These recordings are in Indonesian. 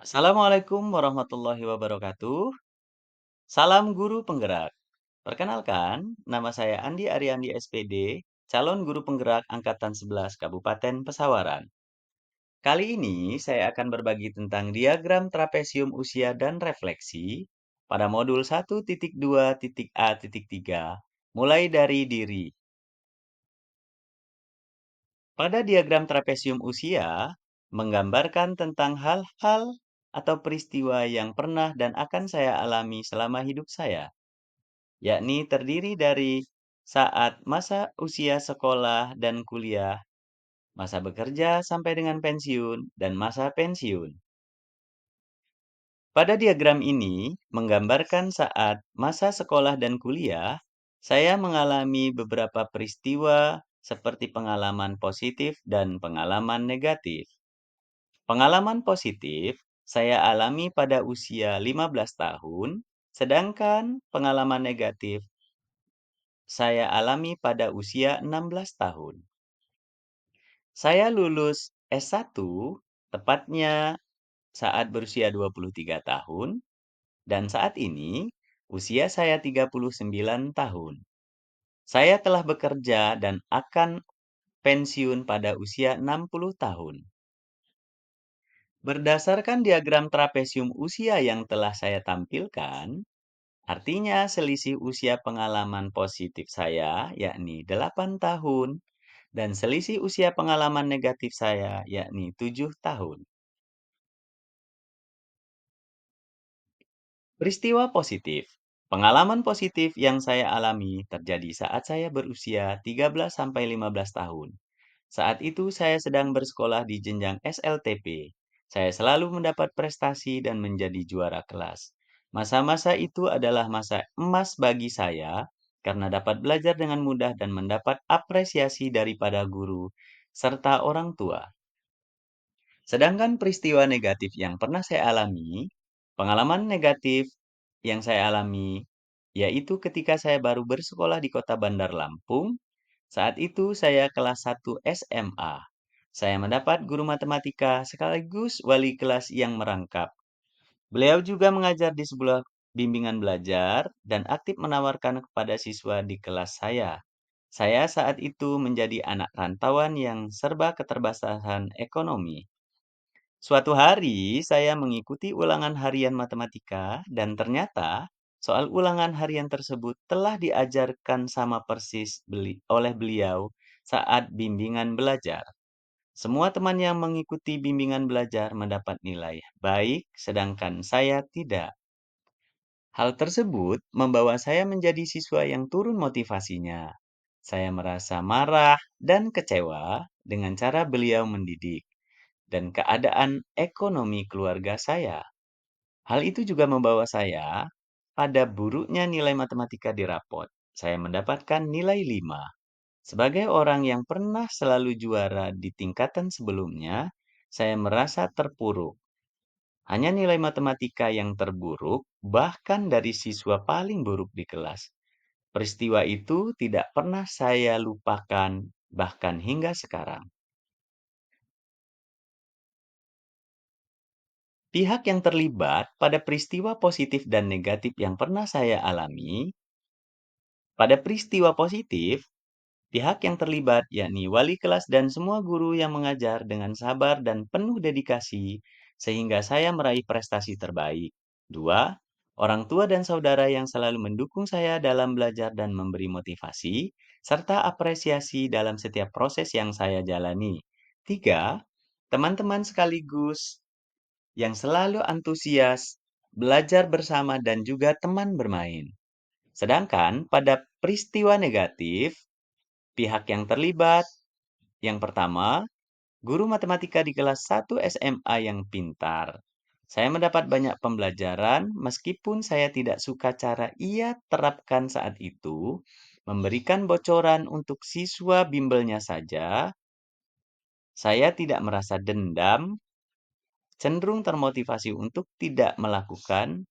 Assalamualaikum warahmatullahi wabarakatuh. Salam guru penggerak. Perkenalkan, nama saya Andi Ariandi SPD, calon guru penggerak Angkatan 11 Kabupaten Pesawaran. Kali ini saya akan berbagi tentang diagram trapesium usia dan refleksi pada modul 1.2.A.3, mulai dari diri. Pada diagram trapesium usia, menggambarkan tentang hal-hal atau peristiwa yang pernah dan akan saya alami selama hidup saya, yakni terdiri dari saat masa usia sekolah dan kuliah, masa bekerja sampai dengan pensiun, dan masa pensiun. Pada diagram ini menggambarkan saat masa sekolah dan kuliah, saya mengalami beberapa peristiwa seperti pengalaman positif dan pengalaman negatif. Pengalaman positif saya alami pada usia 15 tahun, sedangkan pengalaman negatif saya alami pada usia 16 tahun. Saya lulus S1 tepatnya saat berusia 23 tahun dan saat ini usia saya 39 tahun. Saya telah bekerja dan akan pensiun pada usia 60 tahun. Berdasarkan diagram trapesium usia yang telah saya tampilkan, artinya selisih usia pengalaman positif saya yakni 8 tahun dan selisih usia pengalaman negatif saya yakni 7 tahun. Peristiwa positif. Pengalaman positif yang saya alami terjadi saat saya berusia 13 sampai 15 tahun. Saat itu saya sedang bersekolah di jenjang SLTP. Saya selalu mendapat prestasi dan menjadi juara kelas. Masa-masa itu adalah masa emas bagi saya karena dapat belajar dengan mudah dan mendapat apresiasi daripada guru serta orang tua. Sedangkan peristiwa negatif yang pernah saya alami, pengalaman negatif yang saya alami, yaitu ketika saya baru bersekolah di kota Bandar Lampung. Saat itu saya kelas 1 SMA. Saya mendapat guru matematika sekaligus wali kelas yang merangkap. Beliau juga mengajar di sebuah bimbingan belajar dan aktif menawarkan kepada siswa di kelas saya. Saya saat itu menjadi anak rantauan yang serba keterbatasan ekonomi. Suatu hari, saya mengikuti ulangan harian matematika dan ternyata soal ulangan harian tersebut telah diajarkan sama persis oleh beliau saat bimbingan belajar. Semua teman yang mengikuti bimbingan belajar mendapat nilai baik, sedangkan saya tidak. Hal tersebut membawa saya menjadi siswa yang turun motivasinya. Saya merasa marah dan kecewa dengan cara beliau mendidik dan keadaan ekonomi keluarga saya. Hal itu juga membawa saya pada buruknya nilai matematika di rapot. Saya mendapatkan nilai 5. Sebagai orang yang pernah selalu juara di tingkatan sebelumnya, saya merasa terpuruk. Hanya nilai matematika yang terburuk, bahkan dari siswa paling buruk di kelas. Peristiwa itu tidak pernah saya lupakan, bahkan hingga sekarang. Pihak yang terlibat pada peristiwa positif dan negatif yang pernah saya alami, pada peristiwa positif, pihak yang terlibat yakni wali kelas dan semua guru yang mengajar dengan sabar dan penuh dedikasi sehingga saya meraih prestasi terbaik. Dua, orang tua dan saudara yang selalu mendukung saya dalam belajar dan memberi motivasi, serta apresiasi dalam setiap proses yang saya jalani. Tiga, teman-teman sekaligus yang selalu antusias, belajar bersama dan juga teman bermain. Sedangkan pada peristiwa negatif, pihak yang terlibat, yang pertama, guru matematika di kelas 1 SMA yang pintar. Saya mendapat banyak pembelajaran meskipun saya tidak suka cara ia terapkan saat itu, memberikan bocoran untuk siswa bimbelnya saja. Saya tidak merasa dendam, cenderung termotivasi untuk tidak melakukan,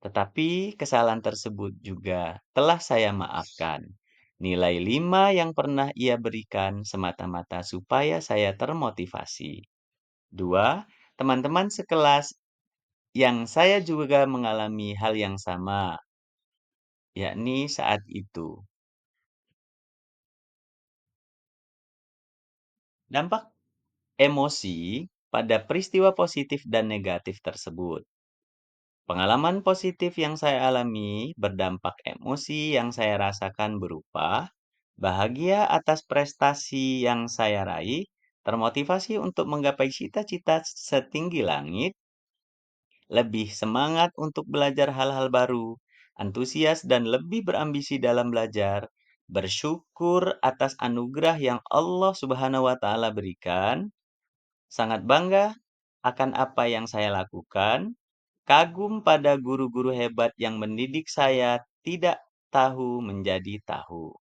tetapi kesalahan tersebut juga telah saya maafkan. Nilai 5 yang pernah ia berikan semata-mata supaya saya termotivasi. Dua, Teman-teman sekelas yang saya juga mengalami hal yang sama, yakni saat itu. Dampak emosi pada peristiwa positif dan negatif tersebut. Pengalaman positif yang saya alami berdampak emosi yang saya rasakan berupa bahagia atas prestasi yang saya raih, termotivasi untuk menggapai cita-cita setinggi langit, lebih semangat untuk belajar hal-hal baru, antusias dan lebih berambisi dalam belajar, bersyukur atas anugerah yang Allah Subhanahu wa taala berikan, sangat bangga akan apa yang saya lakukan, kagum pada guru-guru hebat yang mendidik saya tidak tahu menjadi tahu.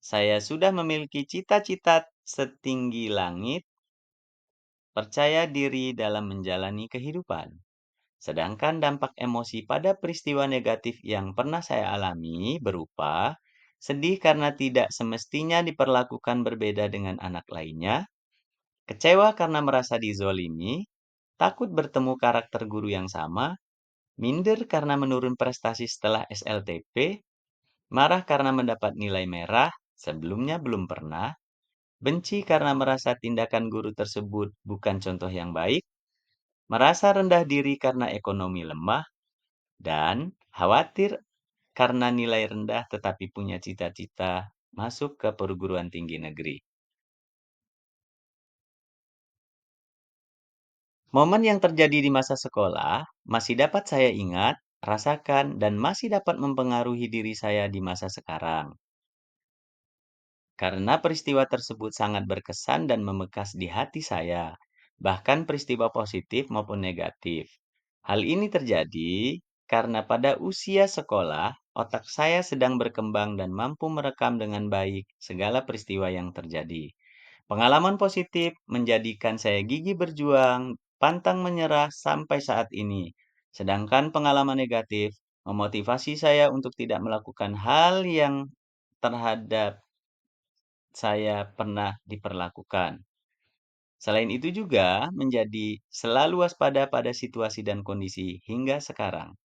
Saya sudah memiliki cita-cita setinggi langit, percaya diri dalam menjalani kehidupan. Sedangkan dampak emosi pada peristiwa negatif yang pernah saya alami berupa sedih karena tidak semestinya diperlakukan berbeda dengan anak lainnya, kecewa karena merasa dizolimi, takut bertemu karakter guru yang sama, minder karena menurun prestasi setelah SLTP, marah karena mendapat nilai merah, sebelumnya belum pernah, benci karena merasa tindakan guru tersebut bukan contoh yang baik, merasa rendah diri karena ekonomi lemah, dan khawatir karena nilai rendah tetapi punya cita-cita masuk ke perguruan tinggi negeri. Momen yang terjadi di masa sekolah masih dapat saya ingat, rasakan, dan masih dapat mempengaruhi diri saya di masa sekarang. Karena peristiwa tersebut sangat berkesan dan membekas di hati saya, bahkan peristiwa positif maupun negatif. Hal ini terjadi karena pada usia sekolah, otak saya sedang berkembang dan mampu merekam dengan baik segala peristiwa yang terjadi. Pengalaman positif menjadikan saya gigih berjuang, pantang menyerah sampai saat ini. Sedangkan pengalaman negatif memotivasi saya untuk tidak melakukan hal yang terhadap saya pernah diperlakukan. Selain itu juga menjadi selalu waspada pada situasi dan kondisi hingga sekarang.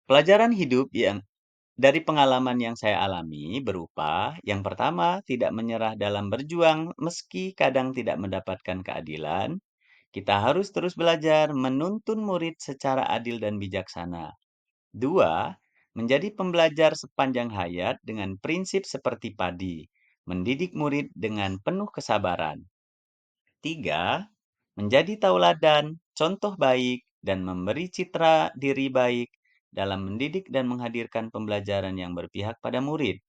Pelajaran hidup yang dari pengalaman yang saya alami berupa yang pertama, tidak menyerah dalam berjuang meski kadang tidak mendapatkan keadilan. Kita harus terus belajar menuntun murid secara adil dan bijaksana. Dua, menjadi pembelajar sepanjang hayat dengan prinsip seperti padi, mendidik murid dengan penuh kesabaran. Tiga, menjadi tauladan, contoh baik, dan memberi citra diri baik dalam mendidik dan menghadirkan pembelajaran yang berpihak pada murid.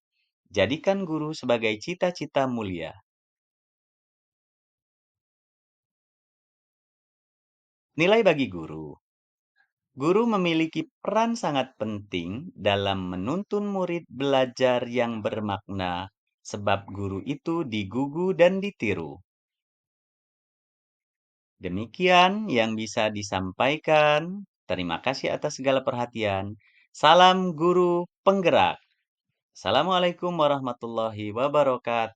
Jadikan guru sebagai cita-cita mulia. Nilai bagi guru. Guru memiliki peran sangat penting dalam menuntun murid belajar yang bermakna, sebab guru itu digugu dan ditiru. Demikian yang bisa disampaikan. Terima kasih atas segala perhatian. Salam guru penggerak. Assalamualaikum warahmatullahi wabarakatuh.